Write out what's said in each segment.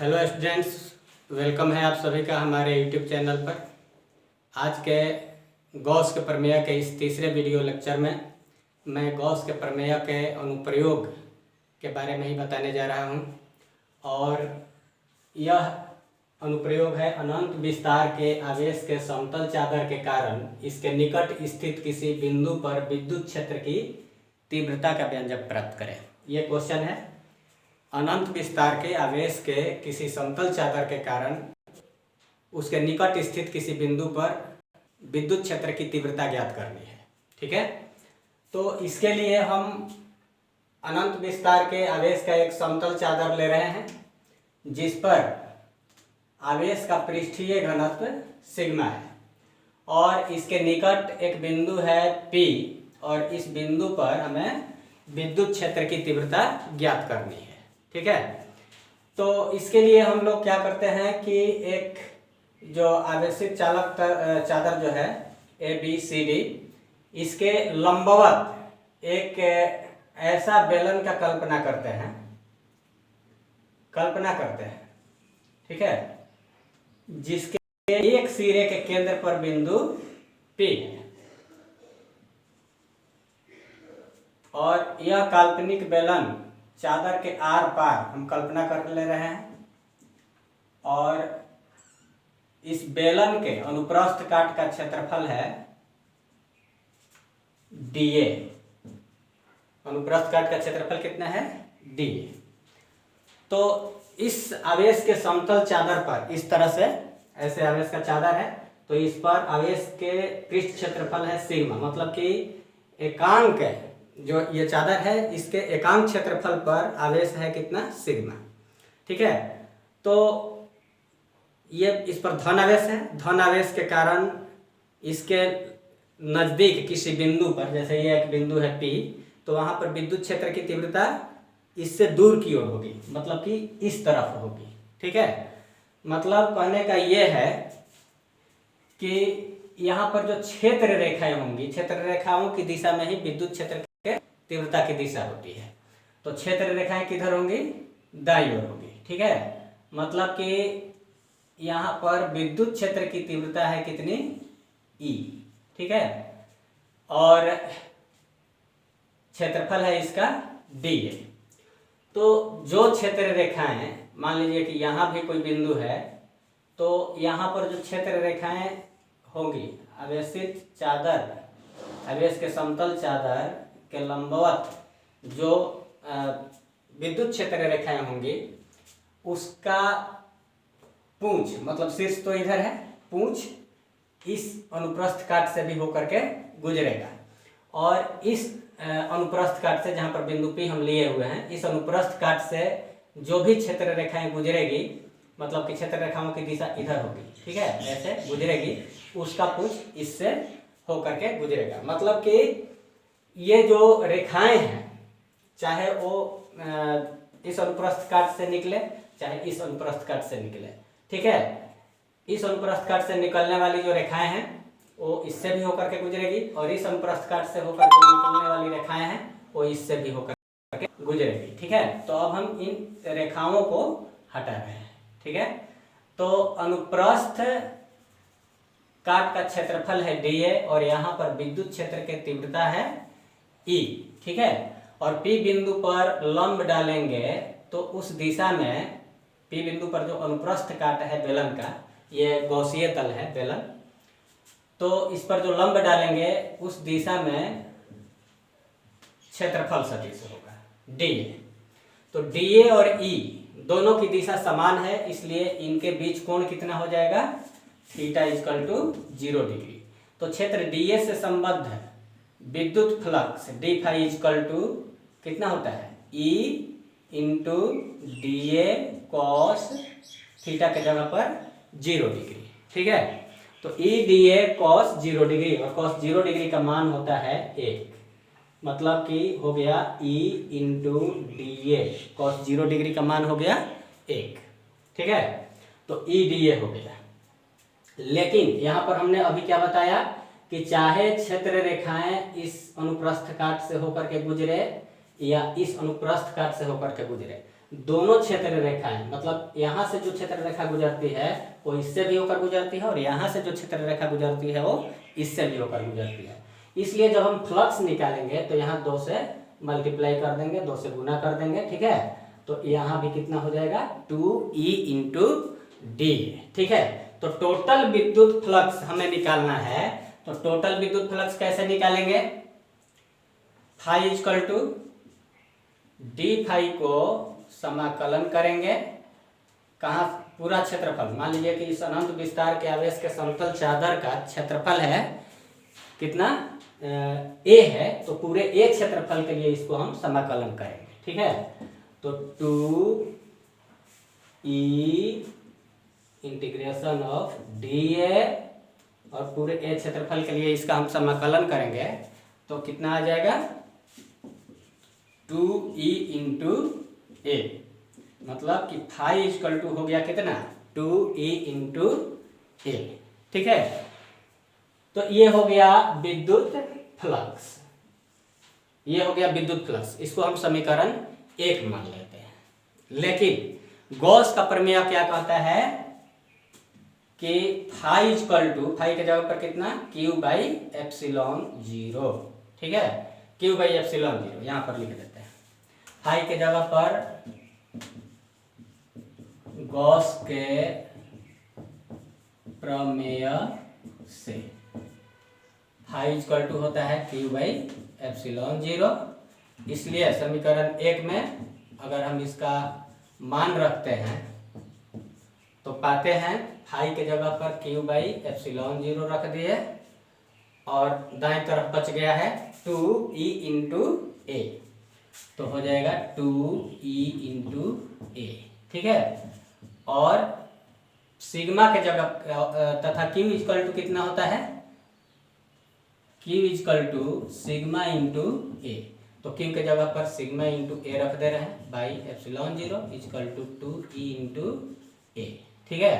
Hello students, welcome है आप सभी का हमारे यूट्यूब चैनल पर। आज के गॉस के प्रमेय के इस तीसरे वीडियो लेक्चर में मैं गॉस के प्रमेय के अनुप्रयोग के बारे में ही बताने जा रहा हूं। और यह अनुप्रयोग है अनंत विस्तार के आवेश के समतल चादर के कारण इसके निकट स्थित किसी बिंदु पर विद्युत क्षेत्र की तीव्रता का व्यंजक प्राप्त करें। ये क्वेश्चन है। अनंत विस्तार के आवेश के किसी समतल चादर के कारण उसके निकट स्थित किसी बिंदु पर विद्युत क्षेत्र की तीव्रता ज्ञात करनी है। ठीक है, तो इसके लिए हम अनंत विस्तार के आवेश का एक समतल चादर ले रहे हैं जिस पर आवेश का पृष्ठीय घनत्व सिग्मा है और इसके निकट एक बिंदु है P और इस बिंदु पर हमें विद्युत क्षेत्र की तीव्रता ज्ञात करनी है। ठीक है, तो इसके लिए हम लोग क्या करते हैं कि एक जो आवेशित चालक चादर जो है ABCD, इसके लंबवत एक ऐसा बेलन का कल्पना करते हैं। ठीक है, जिसके एक सिरे के केंद्र पर बिंदु P है और यह काल्पनिक बेलन चादर के आर पार हम कल्पना कर ले रहे हैं और इस बेलन के अनुप्रस्थ काट का क्षेत्रफल है dA। अनुप्रस्थ काट का क्षेत्रफल कितना है? dA। तो इस आवेश के समतल चादर पर इस तरह से ऐसे आवेश का चादर है, तो इस पर आवेश के पृष्ठ क्षेत्रफल है सिग्मा, मतलब कि एकांक जो ये चादर है इसके एकांक क्षेत्रफल पर आवेश है कितना? सिग्मा। ठीक है, तो ये इस पर धन आवेश है। धन आवेश के कारण इसके नजदीक किसी बिंदु पर, जैसे ये एक बिंदु है P, तो वहां पर विद्युत क्षेत्र की तीव्रता इससे दूर की ओर होगी, मतलब कि इस तरफ होगी। ठीक है, मतलब कहने का ये है कि यहाँ पर जो क्षेत्र रेखाएं होंगी, क्षेत्र रेखाओं की दिशा में ही विद्युत क्षेत्र के तीव्रता की दिशा होती है। तो क्षेत्र रेखाएं किधर होंगी? दाईं ओर होगी। ठीक है, मतलब कि यहाँ पर विद्युत क्षेत्र की तीव्रता है कितनी? E। ठीक है, और क्षेत्रफल है इसका dA। तो जो क्षेत्र रेखाएं, मान लीजिए कि यहाँ भी कोई बिंदु है, तो यहाँ पर जो क्षेत्र रेखाएं होंगी आवेशित चादर, आवेश के समतल चादर के लंबवत जो विद्युत क्षेत्र रेखाएं होंगी उसका पूंछ, मतलब शीर्ष तो इधर है, पूंछ इस अनुप्रस्थ काट से भी होकर के गुजरेगा और इस अनुप्रस्थ काट से, जहां पर बिंदु P हम लिए हुए हैं, इस अनुप्रस्थ काट से जो भी क्षेत्र रेखाएं गुजरेगी, मतलब कि क्षेत्र रेखाओं की दिशा इधर होगी। ठीक है, ऐसे गुजरेगी, उसका पूंछ इससे होकर के गुजरेगा। मतलब कि ये जो रेखाएं हैं, चाहे वो इस अनुप्रस्थ काट से निकले चाहे इस अनुप्रस्थ काट से निकले, ठीक है, इस अनुप्रस्थ काट से निकलने वाली जो रेखाएं हैं वो इससे भी होकर के गुजरेगी और इस अनुप्रस्थ काट से होकर के निकलने वाली रेखाएं हैं वो इससे भी होकर के गुजरेगी। ठीक है, तो अब हम इन रेखाओं को हटा रहे हैं। ठीक है, तो अनुप्रस्थ काट का क्षेत्रफल है dA और यहाँ पर विद्युत क्षेत्र की तीव्रता है E। ठीक है, और P बिंदु पर लंब डालेंगे तो उस दिशा में P बिंदु पर जो अनुप्रस्थ काट है बेलन का, ये गॉसीय तल है बेलन, तो इस पर जो लंब डालेंगे उस दिशा में क्षेत्रफल सदिश होगा dA। तो dA और E दोनों की दिशा समान है, इसलिए इनके बीच कोण कितना हो जाएगा? Theta equal to 0 degree. तो क्षेत्र dA से संबद्ध विद्युत flux d phi equal to कितना होता है? E into dA cos theta के जगह पर 0 डिग्री। ठीक है, तो E dA cos 0 डिग्री और cos 0 डिग्री का मान होता है 1, मतलब कि हो गया E into dA cos 0 degree का मान हो गया 1। ठीक है, तो E dA हो गया। लेकिन यहाँ पर हमने अभी क्या बताया कि चाहे क्षेत्र रेखाएं इस अनुप्रस्थ काट से होकर के गुजरे या इस अनुप्रस्थ काट से होकर के गुजरे, दोनों क्षेत्र रेखाएं, मतलब यहाँ से जो क्षेत्र रेखा गुजरती है वो इससे भी होकर गुजरती है, और यहाँ से जो क्षेत्र रेखा गुजरती है वो इससे भी होकर गुजरती है। इसलिए जब हम फ्लक्स निकालेंगे तो यहाँ 2 से मल्टीप्लाई कर देंगे, 2 से गुना कर देंगे, ठीक है। तो यहाँ भी कितना हो जाएगा 2E इंटू डी, ठीक है। तो टोटल विद्युत फ्लक्स हमें निकालना है, तो टोटल विद्युत फ्लक्स कैसे निकालेंगे, phi equal to d phi को समाकलन करेंगे, कहाँ, पूरा क्षेत्रफल। मान लीजिए कि इस अनंत विस्तार के आवेश के समतल चादर का क्षेत्रफल है कितना, ए है, तो पूरे ए क्षेत्रफल के लिए इसको हम समाकलन करेंगे, ठीक है। तो 2E integration of D A, और पूरे ए क्षेत्रफल के लिए इसका हम समाकलन करेंगे तो कितना आ जाएगा 2E इंटू ए, मतलब कि फाई इक्वल टू हो गया कितना 2E इंटू ए, ठीक है। तो ये हो गया विद्युत फ्लक्स, ये हो गया विद्युत फ्लक्स, इसको हम समीकरण 1 मान लेते हैं। लेकिन गॉस का प्रमेय क्या कहता है कि फाई इक्वल टू, फाई के जगह पर कितना Q बाई एप्सिलॉन 0, ठीक है, Q बाई एप्सिलॉन 0 यहां पर लिख देते हैं। फाई के जगह पर गॉस के प्रमेय से फाई इक्वल टू होता है Q बाई एप्सिलॉन 0। इसलिए समीकरण 1 में अगर हम इसका मान रखते हैं तो पाते हैं फाई के जगह पर Q बाई एप्सिलॉन 0 रख दिए, और दाएं तरफ बच गया है 2E इंटू ए, तो हो जाएगा 2E इंटू ए, ठीक है। और सिग्मा के जगह तथा Q इक्वल टू कितना होता है, Q equal to sigma into A, तो Q के जगह पर सिग्मा इंटू ए रख दे रहे हैं by epsilon 0 equal to 2E into A, ठीक है।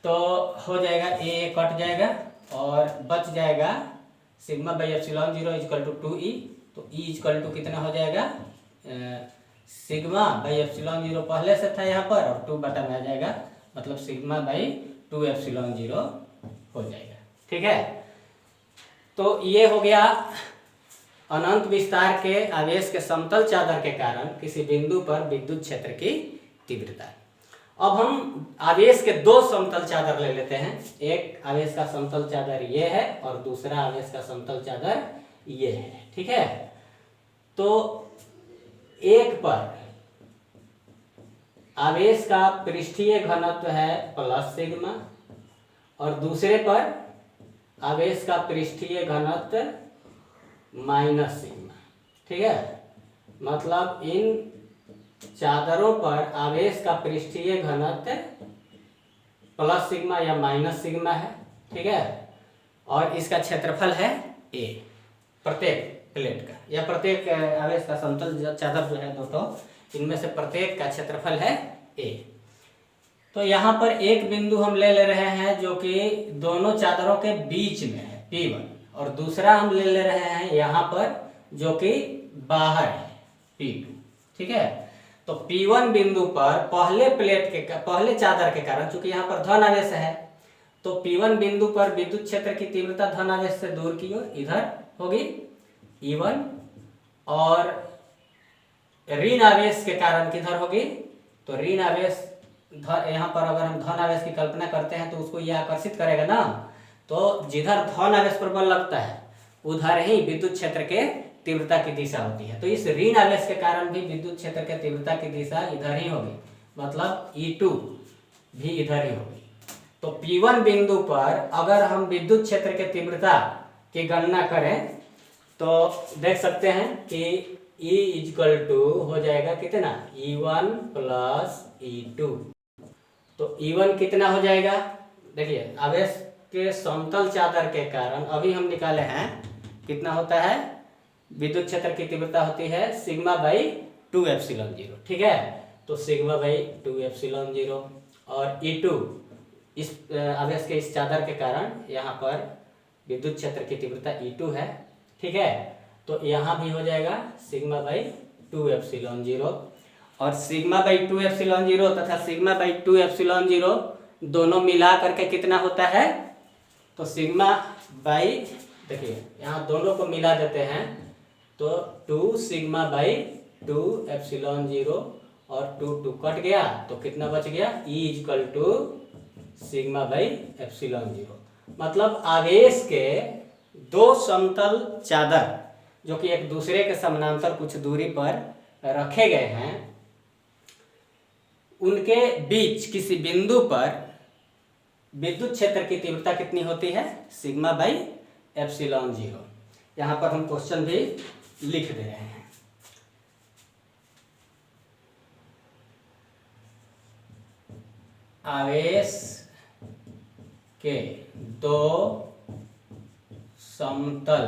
तो हो जाएगा ए कट जाएगा और बच जाएगा sigma by epsilon 0 equal to 2E, तो E इक्वल टू कितना हो जाएगा सिग्मा बाई एप्सिलॉन 0 पहले से था यहाँ पर, और 2 बटा में आ जाएगा, मतलब सिग्मा बाई 2 एप्सिलॉन 0 हो जाएगा, ठीक है। तो ये हो गया अनंत विस्तार के आवेश के समतल चादर के कारण किसी बिंदु पर विद्युत क्षेत्र की तीव्रता। अब हम आवेश के 2 समतल चादर ले लेते हैं, एक आवेश का समतल चादर ये है और दूसरा आवेश का समतल चादर ये है, ठीक है। तो एक पर आवेश का पृष्ठीय घनत्व है प्लस सिग्मा, और दूसरे पर आवेश का पृष्ठीय घनत्व माइनस सिग्मा, ठीक है। मतलब इन चादरों पर आवेश का पृष्ठीय घनत्व प्लस सिग्मा या माइनस सिग्मा है, ठीक है। और इसका क्षेत्रफल है ए, प्रत्येक प्लेट का या प्रत्येक आवेश का समतल चादर जो है दोस्तों, इनमें से प्रत्येक का क्षेत्रफल है ए। तो यहाँ पर एक बिंदु हम ले रहे हैं जो कि दोनों चादरों के बीच में है P1, और दूसरा हम ले रहे हैं यहाँ पर जो कि बाहर है P2, ठीक है। तो P1 बिंदु पर पहले चादर के कारण, चूंकि यहाँ पर धन आवेश है, तो P1 बिंदु पर विद्युत क्षेत्र की तीव्रता धन आवेश से दूर की ओर इधर होगी E1, और ऋण आवेश के कारण किधर होगी, तो ऋण आवेश यहाँ पर अगर हम धन आवेश की कल्पना करते हैं तो उसको यह आकर्षित करेगा ना, तो जिधर धन आवेश पर बल लगता है उधर ही विद्युत क्षेत्र के तीव्रता की दिशा होती है। तो इस ऋण आवेश के कारण भी विद्युत क्षेत्र के तीव्रता की दिशा इधर ही होगी, मतलब E2 भी इधर ही होगी। तो P1 बिंदु पर अगर हम विद्युत क्षेत्र के तीव्रता की गणना करें तो देख सकते हैं कि E इक्वल टू हो जाएगा कितना E1 प्लस E2। तो E1 कितना हो जाएगा, देखिए आवेश के समतल चादर के कारण अभी हम निकाले हैं कितना होता है, विद्युत क्षेत्र की तीव्रता होती है सिग्मा बाई 2 एप्सिलॉन 0, ठीक है। तो सिग्मा बाई 2 एप्सिलॉन 0, और E2 इस आवेश के इस चादर के कारण यहाँ पर विद्युत क्षेत्र की तीव्रता E2 है, ठीक है। तो यहाँ भी हो जाएगा सिग्मा बाई 2 एप्सिलॉन 0, और सिग्मा बाई 2 एप्सिलॉन 0 तथा सिग्मा बाई 2 एप्सिलॉन 0 दोनों मिला करके कितना होता है, तो सिग्मा बाई, देखिए यहाँ दोनों को मिला देते हैं तो 2 सिग्मा बाई 2 एप्सिलॉन 0 और 2 कट गया तो कितना बच गया, E equal to sigma by epsilon 0। मतलब आवेश के दो समतल चादर जो कि एक दूसरे के समानांतर कुछ दूरी पर रखे गए हैं, उनके बीच किसी बिंदु पर विद्युत क्षेत्र की तीव्रता कितनी होती है, सिग्मा बाई एप्सिलॉन 0। यहाँ पर हम क्वेश्चन भी लिख दे रहे हैं। आवेश के दो समतल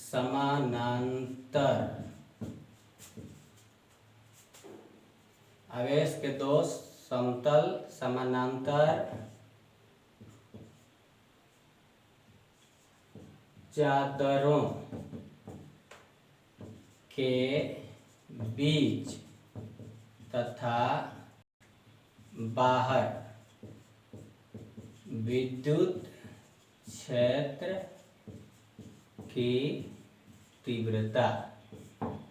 समानांतर, आवेश के दो समतल समानांतर चादरों के बीच तथा बाहर विद्युत क्षेत्र की तीव्रता।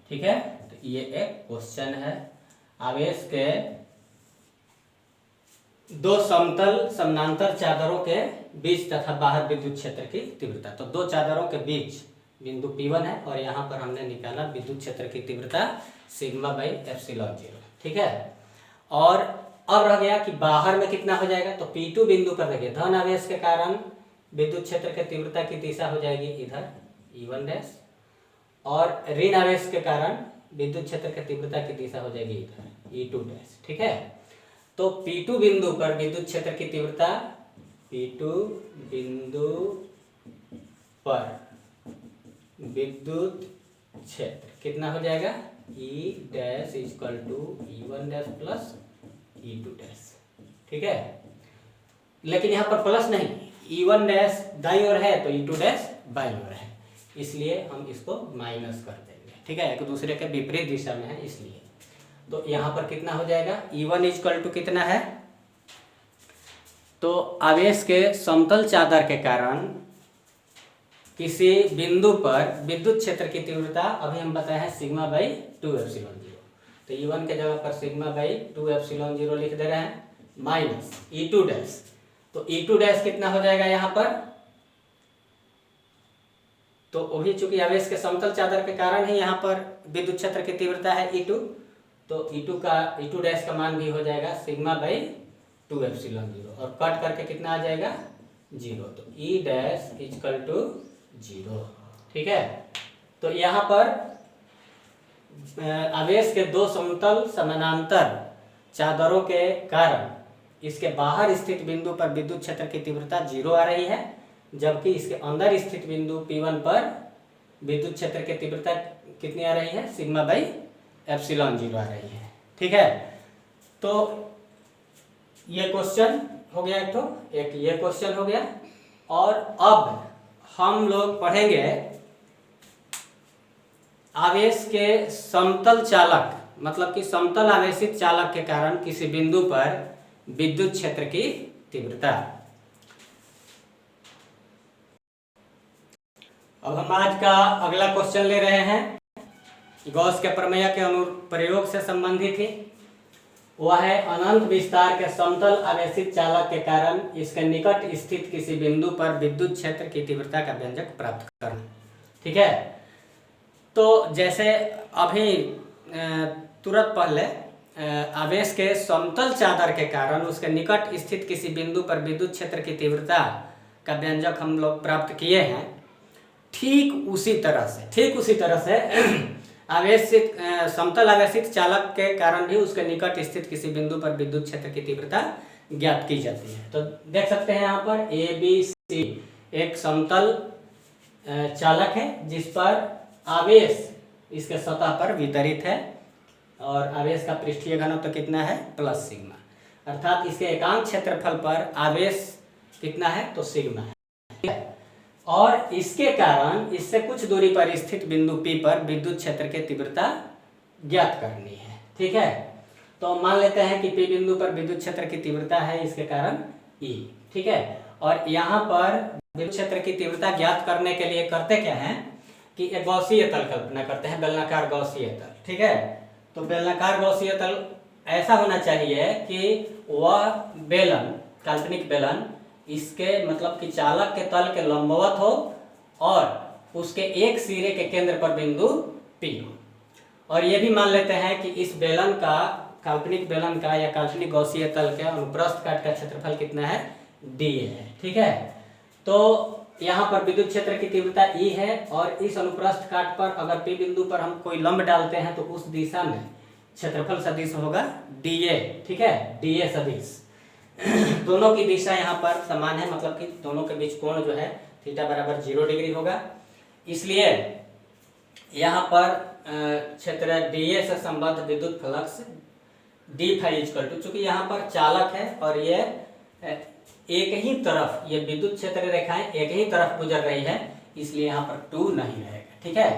ठीक है, तो ये एक क्वेश्चन है। आवेश के दो समतल समानांतर चादरों के बीच तथा बाहर विद्युत क्षेत्र की तीव्रता। तो दो चादरों के बीच बिंदु P1 है और यहाँ पर हमने निकाला विद्युत क्षेत्र की तीव्रता सिग्मा बाई एप्सिलॉन 0। ठीक है, और अब रह गया कि बाहर में कितना हो जाएगा, तो P2 बिंदु पर देखिए धन आवेश के कारण विद्युत क्षेत्र की तीव्रता की दिशा हो जाएगी इधर E1 डैश, और ऋण आवेश के कारण विद्युत क्षेत्र की तीव्रता की दिशा हो जाएगी इधर E2 डैश। ठीक है, तो P2 बिंदु पर विद्युत क्षेत्र की तीव्रता, P2 बिंदु पर विद्युत क्षेत्र कितना हो जाएगा, E dash equal to E1 dash plus E2 dash. ठीक है, लेकिन यहाँ पर प्लस नहीं, E1 डैश दाईं ओर है तो E2 डैश बाईं ओर है, इसलिए हम इसको माइनस कर देंगे। ठीक है, एक दूसरे के विपरीत दिशा में है इसलिए। तो यहाँ पर कितना हो जाएगा, E1 इक्वल टू कितना है, तो आवेश के समतल चादर के कारण किसी बिंदु पर विद्युत क्षेत्र की तीव्रता अभी हम बताए हैं सिग्मा बाई 2 एप्सिलॉन 0। तो E1 के जगह पर सिग्मा बाई 2 एप्सिलॉन 0 लिख दे रहे हैं, माइनस E2 डैश। तो E2 डैश कितना हो जाएगा यहाँ पर, तो वही चूंकि आवेश के समतल चादर के कारण ही यहाँ पर विद्युत क्षेत्र की तीव्रता है E2, तो E2 डैश का मान भी हो जाएगा सिग्मा बाई 2 एप्सिलॉन 0 और कट करके कितना आ जाएगा 0, तो E डैश इक्वल टू 0। ठीक है, तो यहाँ पर आवेश के दो समतल समानांतर चादरों के कारण इसके बाहर स्थित बिंदु पर विद्युत क्षेत्र की तीव्रता 0 आ रही है, जबकि इसके अंदर स्थित बिंदु P1 पर विद्युत क्षेत्र की तीव्रता कितनी आ रही है, सिग्मा बाई एप्सिलॉन 0 आ रही है। ठीक है, तो ये क्वेश्चन हो गया एक ये क्वेश्चन हो गया। और अब हम लोग पढ़ेंगे आवेश के समतल चालक, मतलब कि समतल आवेशित चालक के कारण किसी बिंदु पर विद्युत क्षेत्र की तीव्रता। अब हम आज का अगला क्वेश्चन ले रहे हैं, गॉस के प्रमेय के अनुप्रयोग से संबंधित ही। वह है अनंत विस्तार के समतल आवेशित चालक के कारण इसके निकट स्थित किसी बिंदु पर विद्युत क्षेत्र की तीव्रता का व्यंजक प्राप्त करना। ठीक है, तो जैसे अभी तुरंत पहले आवेश के समतल चादर के कारण उसके निकट स्थित किसी बिंदु पर विद्युत क्षेत्र की तीव्रता का व्यंजक हम लोग प्राप्त किए हैं, ठीक उसी तरह से आवेशित समतल आवेशित चालक के कारण भी उसके निकट स्थित किसी बिंदु पर विद्युत क्षेत्र की तीव्रता ज्ञात की जाती है। तो देख सकते हैं यहाँ पर ABC एक समतल चालक है जिस पर आवेश इसके सतह पर वितरित है और आवेश का पृष्ठीय घनत्व तो कितना है, प्लस सिग्मा, अर्थात इसके एकांक क्षेत्रफल पर आवेश कितना है, तो सिग्मा है। और इसके कारण इससे कुछ दूरी पर स्थित बिंदु P पर विद्युत क्षेत्र की तीव्रता ज्ञात करनी है। ठीक है, तो मान लेते हैं कि P बिंदु पर विद्युत क्षेत्र की तीव्रता है इसके कारण E। ठीक है, और यहाँ पर विद्युत क्षेत्र की तीव्रता ज्ञात करने के लिए करते क्या हैं कि एक गॉसीय तल कल्पना करते हैं, बेलनाकार गॉसीय तल। ठीक है, तो बेलनाकार गॉसीय तल ऐसा होना चाहिए कि वह बेलन, काल्पनिक बेलन, इसके मतलब कि चालक के तल के लंबवत हो और उसके एक सिरे के केंद्र पर बिंदु P हो। और ये भी मान लेते हैं कि इस बेलन का, काल्पनिक बेलन का या काल्पनिक गॉसीय तल के अनुप्रस्थ काट का क्षेत्रफल कितना है, d है। ठीक है, तो यहाँ पर विद्युत क्षेत्र की तीव्रता E है और इस अनुप्रस्थ काट पर अगर P बिंदु पर हम कोई लंब डालते हैं तो उस दिशा में क्षेत्रफल सदिश होगा dA। ठीक है, dA सदिश दोनों की दिशा यहाँ पर समान है, मतलब कि दोनों के बीच कोण जो है थीटा बराबर 0 डिग्री होगा। इसलिए यहाँ पर क्षेत्र dA से संबद्ध विद्युत flux d phi equal to, चूंकि यहाँ पर चालक है और ये एक ही तरफ, ये विद्युत क्षेत्र रेखाएं एक ही तरफ गुजर रही है, इसलिए यहाँ पर 2 नहीं रहेगा। ठीक है,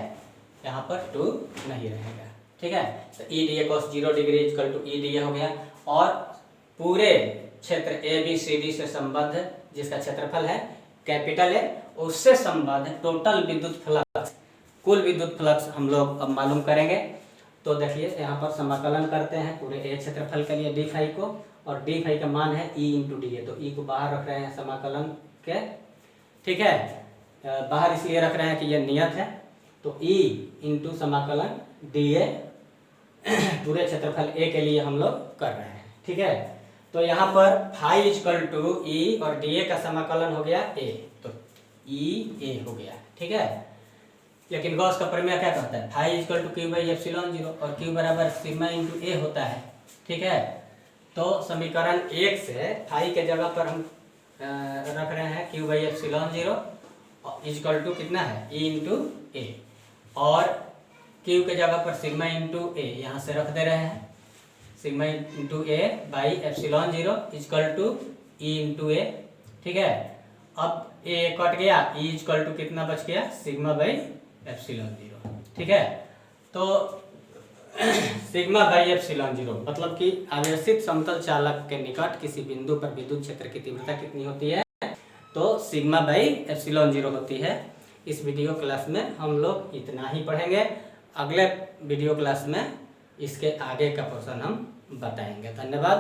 यहाँ पर 2 नहीं रहेगा। ठीक है, तो E dA cos 0 degree equal to E dA हो गया। और पूरे क्षेत्र ABCD से संबद्ध जिसका क्षेत्रफल है कैपिटल A, उससे संबद्ध टोटल विद्युत फ्लक्स, कुल विद्युत फ्लक्स हम लोग अब मालूम करेंगे। तो देखिए यहाँ पर समाकलन करते हैं पूरे A क्षेत्रफल के लिए d फाई को, और d फाई का मान है E इंटू dA, तो E को बाहर रख रहे हैं समाकलन के। ठीक है, बाहर इसलिए रख रहे हैं कि यह नियत है, तो E इंटू समाकलन dA पूरे क्षेत्रफल A के लिए हम लोग कर रहे हैं। ठीक है, तो यहाँ पर फाई इक्वल टू E और dA का समाकलन हो गया A, तो E A हो गया। ठीक है, लेकिन गॉस का प्रमेय क्या कहता है, phi equal to Q by epsilon 0 और Q बराबर सिग्मा इंटू A होता है। ठीक है, तो समीकरण 1 से फाई के जगह पर हम रख रहे हैं Q by epsilon 0 equal to कितना है, E इंटू A, और Q के जगह पर सिग्मा इंटू A यहाँ से रख दे रहे हैं, sigma into A by epsilon 0 equal to E into A। ठीक है, अब A कट गया, E इक्वल टू कितना बच गया, सिग्मा बाई एप्सिलॉन 0। ठीक है, तो सिग्मा बाई एप्सिलॉन 0 मतलब कि आवेशित समतल चालक के निकट किसी बिंदु पर विद्युत क्षेत्र की तीव्रता कितनी होती है, तो सिग्मा बाई एप्सिलॉन 0 होती है। इस वीडियो क्लास में हम लोग इतना ही पढ़ेंगे, अगले वीडियो क्लास में इसके आगे का पोर्शन हम बताएंगे। धन्यवाद।